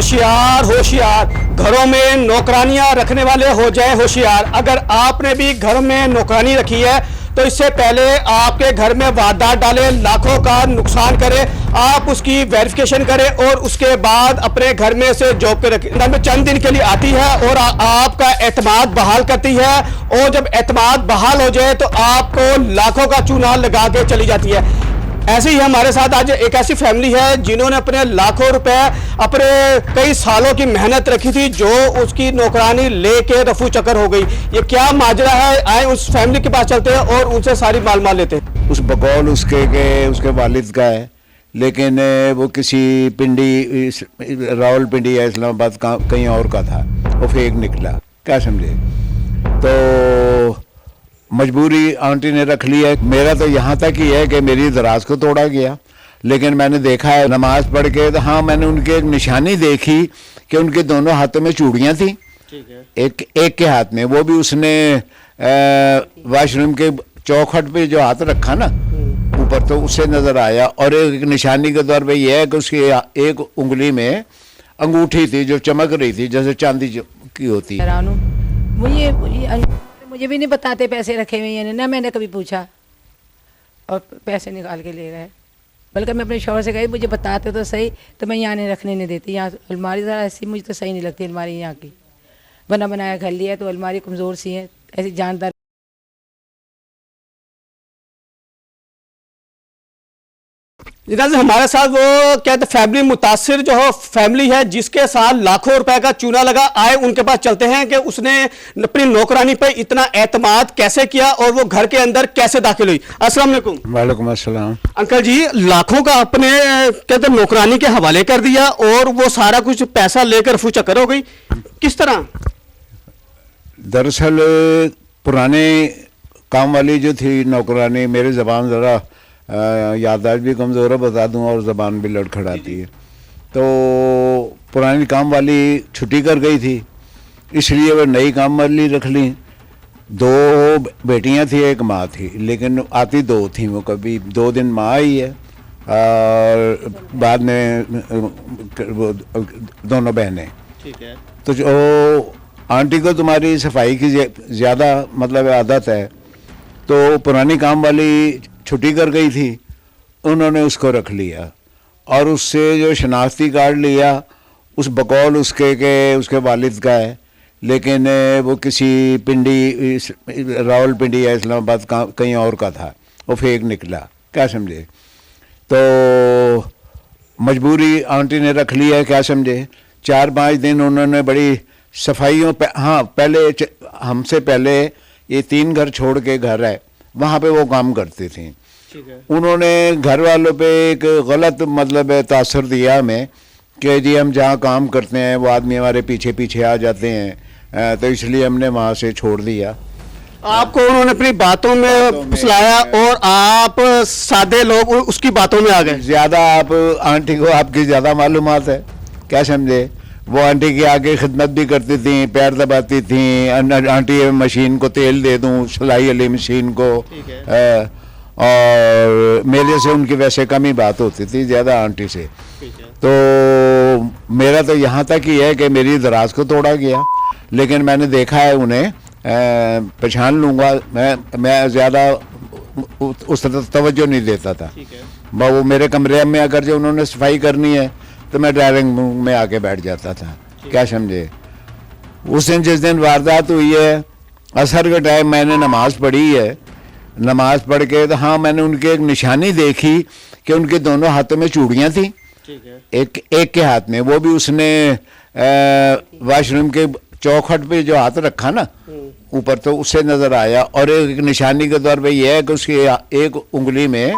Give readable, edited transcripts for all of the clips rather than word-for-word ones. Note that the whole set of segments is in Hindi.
होशियार होशियार, घरों में नौकरानियां रखने वाले हो जाए होशियार। अगर आपने भी घर में नौकरानी रखी है तो इससे पहले आपके घर में वारदात डाले, लाखों का नुकसान करे, आप उसकी वेरिफिकेशन करें और उसके बाद अपने घर में से जॉब पे रखें। घर में चंद दिन के लिए आती है और आपका एतमाद बहाल करती है, और जब एतमाद बहाल हो जाए तो आपको लाखों का चूना लगा के चली जाती है। ऐसे ही हमारे साथ आज एक ऐसी फैमिली है जिन्होंने अपने लाखों रुपए, अपने कई सालों की मेहनत रखी थी, जो उसकी नौकरानी लेके रफू चक्कर हो गई। ये क्या माजरा है, आए उस फैमिली के पास चलते हैं और उनसे सारी मालूमात लेते हैं। उस बकौल उसके वालिद का है, लेकिन वो किसी पिंडी रावलपिंडी या इस्लामाबाद कहीं और का था, वो फेक निकला। क्या समझे? तो मजबूरी आंटी ने रख लिया है। मेरा तो यहाँ तक ही है कि मेरी दराज को तोड़ा गया, लेकिन मैंने देखा है नमाज पढ़ के, तो हाँ मैंने उनकी एक निशानी देखी कि उनके दोनों हाथों में चूड़ियाँ थी। ठीक है। एक के हाथ में, वो भी उसने वॉशरूम के चौखट पे जो हाथ रखा ना ऊपर, तो उससे नजर आया। और एक निशानी के तौर पे यह है कि उसकी एक उंगली में अंगूठी थी जो चमक रही थी जैसे चांदी की होती है। मुझे भी नहीं बताते पैसे रखे हुए हैं ना, मैंने कभी पूछा, और पैसे निकाल के ले रहे। बल्कि मैं अपने शौहर से कही मुझे बताते तो सही, तो मैं यहाँ नहीं रखने नहीं देती। यहाँ अलमारी ज़रा ऐसी मुझे तो सही नहीं लगती अलमारी यहाँ की। बना बनाया घर लिया तो अलमारी कमज़ोर सी है, ऐसी जानदार। हमारे साथ वो कहते फैमिली मुतासिर जो हो फैमिली है, जिसके साथ लाखों रुपए का चूना लगा। आए उनके पास चलते हैं कि उसने अपनी नौकरानी पे इतना एतमाद कैसे किया और वो घर के अंदर कैसे दाखिल हुई। अस्सलाम वालेकुम। वालेकुम अस्सलाम। अंकल जी, लाखों का अपने कहते नौकरानी के हवाले कर दिया और वो सारा कुछ पैसा लेकर फू चक्कर हो गई, किस तरह? दरअसल पुराने काम वाली जो थी नौकरानी, मेरी ज़बान ज़रा याददाश्त भी कमज़ोर है, बता दूं, और ज़बान भी लड़खड़ाती है। तो पुरानी काम वाली छुट्टी कर गई थी, इसलिए वह नई काम वाली रख ली। 2 बेटियां थी, 1 माँ थी, लेकिन आती 2 थी। वो कभी 2 दिन माँ आई है और बाद में वो दोनों बहनें। ठीक है। तो जो आंटी को तुम्हारी सफाई की ज़्यादा मतलब आदत है, तो पुरानी काम वाली छुट्टी कर गई थी, उन्होंने उसको रख लिया और उससे जो शनाख्ती कार्ड लिया, उस बकौल उसके वालिद का है, लेकिन वो किसी पिंडी रावलपिंडी या इस्लामाबाद कहीं और का था, वो फेक निकला। क्या समझे? तो मजबूरी आंटी ने रख लिया है। क्या समझे? 4-5 दिन उन्होंने बड़ी सफाइयों हाँ, पहले हमसे पहले ये 3 घर छोड़ के घर है, वहाँ पे वो काम करती थी। उन्होंने घर वालों पे एक गलत मतलब तासर दिया हमें कि जी हम जहाँ काम करते हैं वो आदमी हमारे पीछे पीछे आ जाते हैं, तो इसलिए हमने वहाँ से छोड़ दिया। आपको उन्होंने अपनी बातों में फुसलाया और आप सादे लोग उसकी बातों में आ गए। ज़्यादा आप आंटी को आपकी ज़्यादा मालूमात है। क्या समझे? वो आंटी के आगे खिदमत भी करती थी, पैर दबाती थी। आंटी मशीन को तेल दे दूं, सिलाई वाली मशीन को, और मेरे से उनकी वैसे कम ही बात होती थी, ज़्यादा आंटी से। तो मेरा तो यहाँ तक ही है कि मेरी दराज को तोड़ा गया, लेकिन मैंने देखा है उन्हें, पहचान लूँगा। मैं ज़्यादा उस तरह तवज्जो नहीं देता था। वो मेरे कमरे में अगर जो उन्होंने सफाई करनी है तो मैं ड्राइविंग रूम में आके बैठ जाता था। क्या समझे? उस दिन जिस दिन वारदात हुई है, असर के टाइम मैंने नमाज पढ़ी है। नमाज पढ़ के तो हाँ मैंने उनकी एक निशानी देखी कि उनके दोनों हाथों में चूड़ियाँ थी। ठीक है। एक के हाथ में, वो भी उसने वॉशरूम के चौखट पे जो हाथ रखा ना ऊपर, तो उससे नजर आया। और एक निशानी के तौर पे यह है कि उसकी एक उंगली में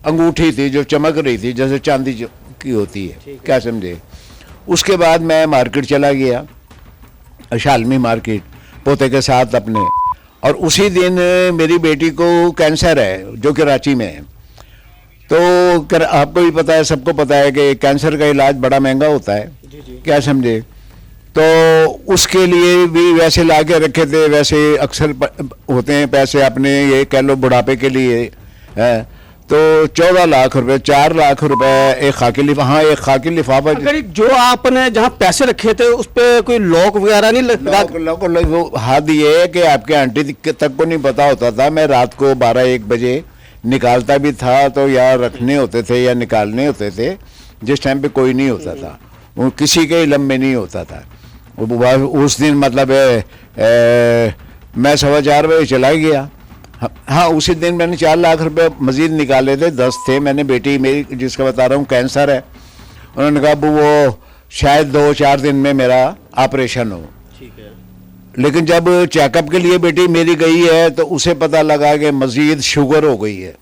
अंगूठी थी जो चमक रही थी जैसे चांदी की होती है। क्या समझे? उसके बाद मैं मार्केट चला गया, शालमी मार्केट, पोते के साथ अपने, और उसी दिन मेरी बेटी को कैंसर है जो कराची में है। तो आपको भी पता है, सबको पता है कि कैंसर का इलाज बड़ा महंगा होता है। क्या समझे? तो उसके लिए भी वैसे ला के रखे थे, वैसे अक्सर होते हैं पैसे अपने, ये कह लो बुढ़ापे के लिए है। तो 14 लाख रुपए, 4 लाख रुपए एक खाकी लिफाफा, हाँ एक खाकी लिफाफा। अगर जो आपने जहाँ पैसे रखे थे उस पे कोई लॉक वगैरह नहीं लगा? लोग हाथ ये है कि आपके आंटी तक को नहीं पता होता था। मैं रात को 12-1 बजे निकालता भी था तो या रखने होते थे या निकालने होते थे, जिस टाइम पे कोई नहीं होता था, वो किसी के इलम में नहीं होता था। उस दिन मतलब मैं 4:15 बजे चला गया। हाँ उसी दिन मैंने 4 लाख रुपए मजीद निकाले थे, 10 थे। मैंने बेटी मेरी जिसका बता रहा हूँ कैंसर है, उन्होंने कहा अबू वो शायद 2-4 दिन में मेरा ऑपरेशन हो। ठीक है। लेकिन जब चेकअप के लिए बेटी मेरी गई है तो उसे पता लगा कि मजीद शुगर हो गई है।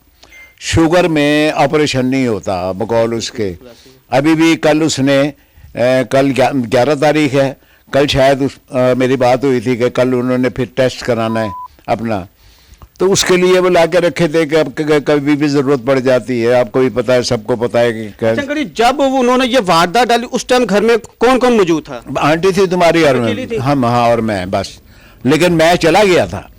शुगर में ऑपरेशन नहीं होता बकौल उसके। अभी भी कल उसने कल 11 तारीख है, कल शायद मेरी बात हुई थी कि कल उन्होंने फिर टेस्ट कराना है अपना, तो उसके लिए वो ला के रखे थे कि अब कभी भी जरूरत पड़ जाती है। आपको भी पता है, सबको पता है कि जब उन्होंने ये वारदात डाली उस टाइम घर में कौन कौन मौजूद था? आंटी थी तुम्हारी और हम, हाँ और मैं बस। लेकिन मैं चला गया था,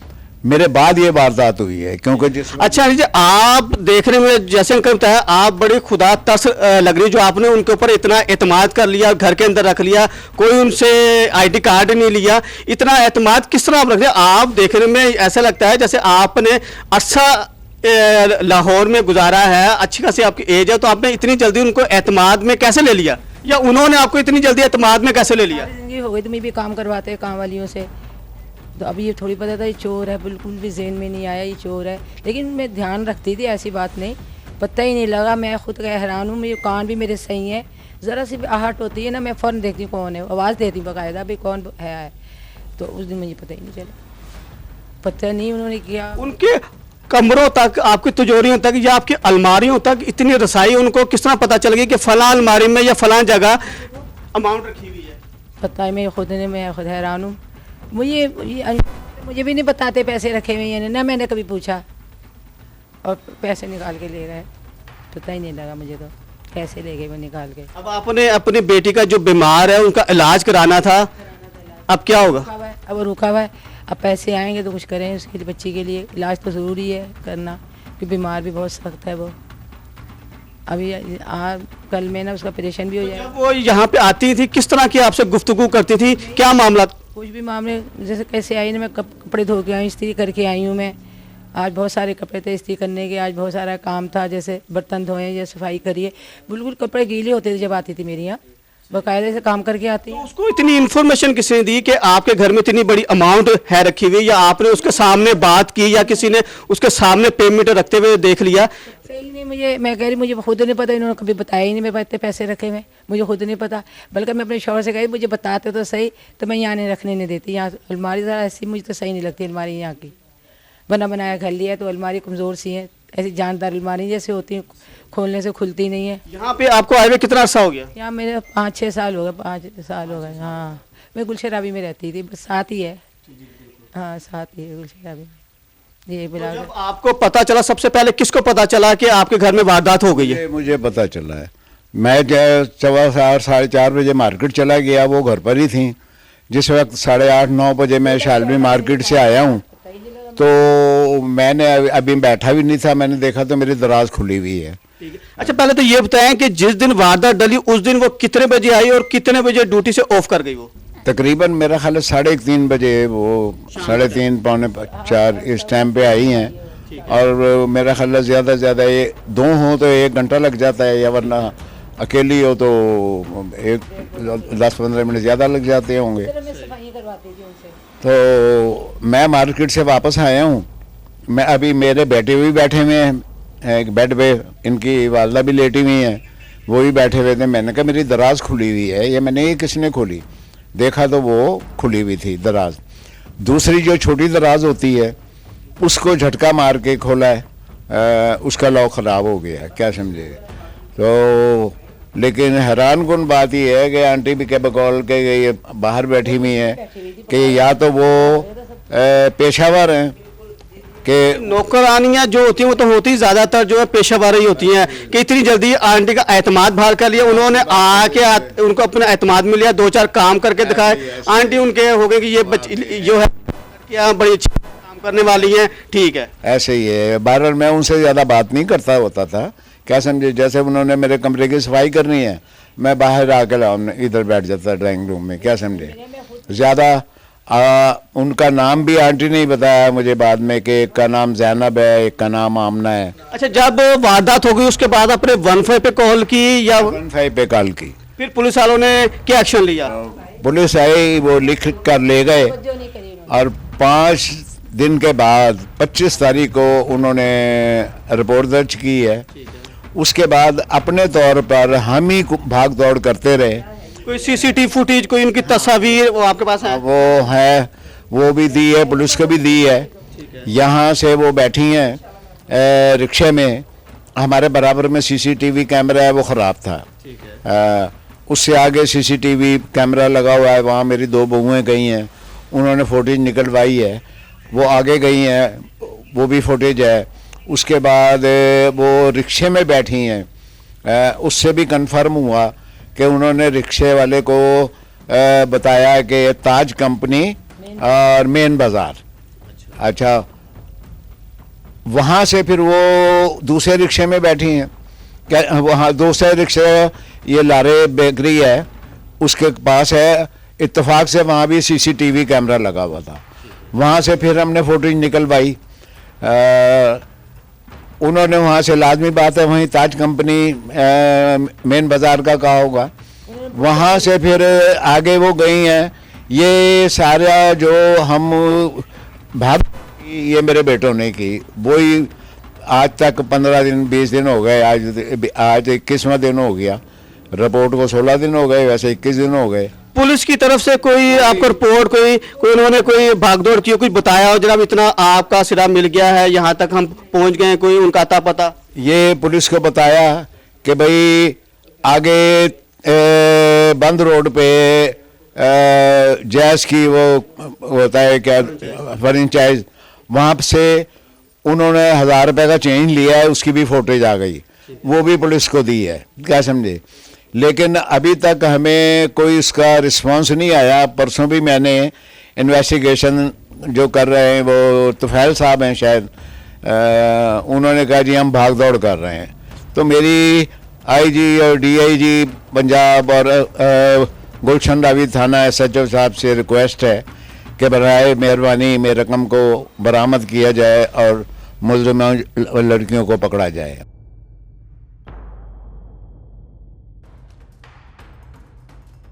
मेरे बाद ये वारदात हुई है क्योंकि अच्छा जी, आप देखने में जैसे अंकल बताया आप बड़ी खुदा तरस लग रही, जो आपने उनके ऊपर इतना एतमाद कर लिया, घर के अंदर रख लिया, कोई उनसे आईडी कार्ड नहीं लिया, इतना एतमाद किस तरह आप रख लिया? आप देखने में ऐसा लगता है जैसे आपने अच्छा लाहौर में गुजारा है, अच्छी खासी आपकी एज है, तो आपने इतनी जल्दी उनको एतमाद में कैसे ले लिया, या उन्होंने आपको इतनी जल्दी एतमाद में कैसे ले लिया? जिंदगी हो गई तो मैं भी काम करवाते काम वालियों से, तो अभी ये थोड़ी पता था ये चोर है, बिल्कुल भी ज़हन में नहीं आया ये चोर है। लेकिन मैं ध्यान रखती थी, ऐसी बात नहीं, पता ही नहीं लगा। मैं खुद का हैरान हूँ, मेरे कान भी मेरे सही हैं, ज़रा सी भी आहट होती है ना मैं फ़ौरन देखती हूँ कौन है, आवाज़ देती हूँ बाकायदा भाई कौन है। तो उस दिन मुझे पता ही नहीं चला, पता नहीं उन्होंने किया। उनके कमरों तक, आपकी तिजोरियों तक या आपकी अलमारियों तक इतनी रसाई उनको किस तरह पता चल गई कि फलां अलमारी में या फलां जगह अमाउंट रखी हुई है? पता है मैं खुद हैरान हूँ। मुझे भी नहीं बताते पैसे रखे हुए हैं ना, मैंने कभी पूछा, और पैसे निकाल के ले गए, पता ही नहीं लगा मुझे तो कैसे ले गए वो निकाल के। अब आपने अपनी बेटी का जो बीमार है उनका इलाज कराना था, अब क्या होगा? अब वो रुका हुआ है, अब पैसे आएंगे तो कुछ करें उसके लिए, बच्ची के लिए इलाज तो ज़रूरी है करना, क्योंकि बीमार भी बहुत सख्त है वो। अभी कल में ना उसका ऑपरेशन भी हो जाएगा। वो यहाँ पे आती थी, किस तरह की आपसे गुफ्तगू करती थी, क्या मामला? कुछ भी मामले, जैसे कैसे आई ना, मैं कपड़े धो के आई, इस्त्री करके आई हूँ मैं, आज बहुत सारे कपड़े थे इस्त्री करने के, आज बहुत सारा काम था, जैसे बर्तन धोए या सफाई करिए, बिल्कुल कपड़े गीले होते थे जब आती थी मेरी यहाँ, बाकायदे से काम करके आती है। तो उसको इतनी इन्फॉर्मेशन किसने दी कि आपके घर में इतनी बड़ी अमाउंट है रखी हुई, या आपने उसके सामने बात की या किसी ने उसके सामने पेमेंट रखते हुए देख लिया? सही नहीं, मैं कह रही मुझे खुद नहीं पता, इन्होंने कभी बताया ही नहीं मेरे पास इतने पैसे रखे हुए, मुझे खुद नहीं पता। बल्कि मैं अपने शौहर से कही मुझे बताते तो सही, तो मैं यहाँ नहीं रखने नहीं देती। यहाँ अलमारी ज़रा ऐसी मुझे तो सही नहीं लगती, अलमारी यहाँ की बना बनाया घर लिया है तो अलमारी कमज़ोर सी है, ऐसी जानदार अलमारी जैसे होती है, खोलने से खुलती नहीं है। यहाँ पे आपको आए हुए कितना अर्सा हो गया? यहाँ मेरे 5-6 साल हो गए, 5 साल हो गए। हाँ मैं गुलशराबी में रहती थी, बस साथ ही है, हाँ साथ ही है गुलशराबी में। ये बिला जब आपको पता चला, सबसे पहले किसको पता चला कि आपके घर में वारदात हो गई है? मुझे पता चला है, मैं 4:15-4:30 बजे मार्केट चला गया, वो घर पर ही थी। जिस वक्त 8:30-9 बजे मैं शालमी मार्केट से आया हूँ तो मैंने अभी बैठा भी नहीं था, मैंने देखा तो मेरी दराज खुली हुई है। अच्छा पहले तो ये बताएं कि जिस दिन वारदात डली उस दिन वो कितने बजे आई और कितने बजे ड्यूटी से ऑफ कर गई? वो तकरीबन मेरा ख्याल है 3:30 बजे, वो 3:30-3:45 इस टाइम पे आई हैं। और मेरा ख्याल है ज़्यादा से ज़्यादा ये 2 हों तो 1 घंटा लग जाता है, या वरना अकेली हो तो 10-15 मिनट ज़्यादा लग जाते होंगे। तो मैं मार्केट से वापस आया हूँ, मैं अभी मेरे बेटे भी बैठे हुए हैं एक बेड पे, इनकी वालदा भी लेटी हुई हैं, वो भी बैठे हुए थे। मैंने कहा मेरी दराज खुली हुई है, ये मैंने ये किसने खोली, देखा तो वो खुली हुई थी दराज। दूसरी जो छोटी दराज होती है उसको झटका मार के खोला है, उसका लॉक ख़राब हो गया, क्या समझे। तो लेकिन हैरान कुन बात यह है कि आंटी भी के बकौल के ये बाहर बैठी हुई है कि या तो वो पेशावर हैं कि नौकरानियां जो होती हैं वो तो होती ज़्यादातर जो है पेशावर ही होती हैं कि इतनी जल्दी आंटी का एतमाद बाहर कर लिया उन्होंने, आके उनको अपना एतमाद मिल लिया, 2-4 काम करके दिखाए, आंटी उनके हो गए कि ये बच्ची जो है क्या बड़ी अच्छी काम करने वाली हैं, ठीक है। ऐसे ही है। बहरहाल मैं उनसे ज़्यादा बात नहीं करता होता था, क्या समझे, जैसे उन्होंने मेरे कमरे की सफाई करनी है, मैं बाहर आके इधर बैठ जाता ड्राइंग रूम में, क्या समझे। ज़्यादा उनका नाम भी आंटी नहीं बताया मुझे बाद में कि एक का नाम जैनब है, एक का नाम आमना है। अच्छा, जब वारदात हो गई उसके बाद आपने 15 पे कॉल की या 15 पे कॉल की, फिर पुलिस वालों ने क्या एक्शन लिया? पुलिस आई, वो लिख कर ले गए और 5 दिन के बाद 25 तारीख को उन्होंने रिपोर्ट दर्ज की है। उसके बाद अपने तौर पर हम ही भाग दौड़ करते रहे। कोई सीसीटीवी फुटेज, कोई उनकी तस्वीर वो आपके पास है? वो है, वो भी दी है, पुलिस को भी दी है। यहाँ से वो बैठी हैं रिक्शे में, हमारे बराबर में सीसीटीवी कैमरा है, वो ख़राब था। उससे आगे सीसीटीवी कैमरा लगा हुआ है, वहाँ मेरी 2 बहुएँ गई हैं, उन्होंने फुटेज निकलवाई है, वो आगे गई हैं, वो भी फुटेज है। उसके बाद वो रिक्शे में बैठी हैं, उससे भी कंफर्म हुआ कि उन्होंने रिक्शे वाले को बताया कि ताज कंपनी और मेन बाज़ार। अच्छा, वहाँ से फिर वो दूसरे रिक्शे में बैठी हैं, क्या वहाँ दूसरे रिक्शे, ये लारे बेकरी है, उसके पास है, इत्तेफाक से वहाँ भी सीसीटीवी कैमरा लगा हुआ था। वहाँ से फिर हमने फुटेज निकलवाई। उन्होंने वहाँ से, लाजमी बात है, वहीं ताज कंपनी मेन बाज़ार का कहा होगा, वहाँ से फिर आगे वो गई हैं। ये सारा जो हम भाग, ये मेरे बेटों ने की, वही आज तक 15 दिन 20 दिन हो गए, आज 21वां दिन हो गया, रिपोर्ट को 16 दिन हो गए, वैसे 21 दिन हो गए। पुलिस की तरफ से कोई आपको रिपोर्ट, कोई उन्होंने कोई भागदौड़ की, कुछ बताया हो जनाब इतना आपका सिरा मिल गया है, यहाँ तक हम पहुँच गए, कोई उनका अता पता? ये पुलिस को बताया कि भाई आगे बंद रोड पे जैस की वो होता है क्या फ्रेंचाइज, वहाँ से उन्होंने 1000 रुपये का चेंज लिया है, उसकी भी फुटेज आ गई, वो भी पुलिस को दी है, क्या समझे। लेकिन अभी तक हमें कोई इसका रिस्पांस नहीं आया। परसों भी मैंने इन्वेस्टिगेशन जो कर रहे हैं, वो तुफैल साहब हैं शायद, उन्होंने कहा जी हम भाग दौड़ कर रहे हैं। तो मेरी आईजी और डीआईजी पंजाब और गुलशन रावी थाना SHO साहब से रिक्वेस्ट है कि बराए मेहरबानी मेरे रकम को बरामद किया जाए और मुल्ज़िम लड़कियों को पकड़ा जाए।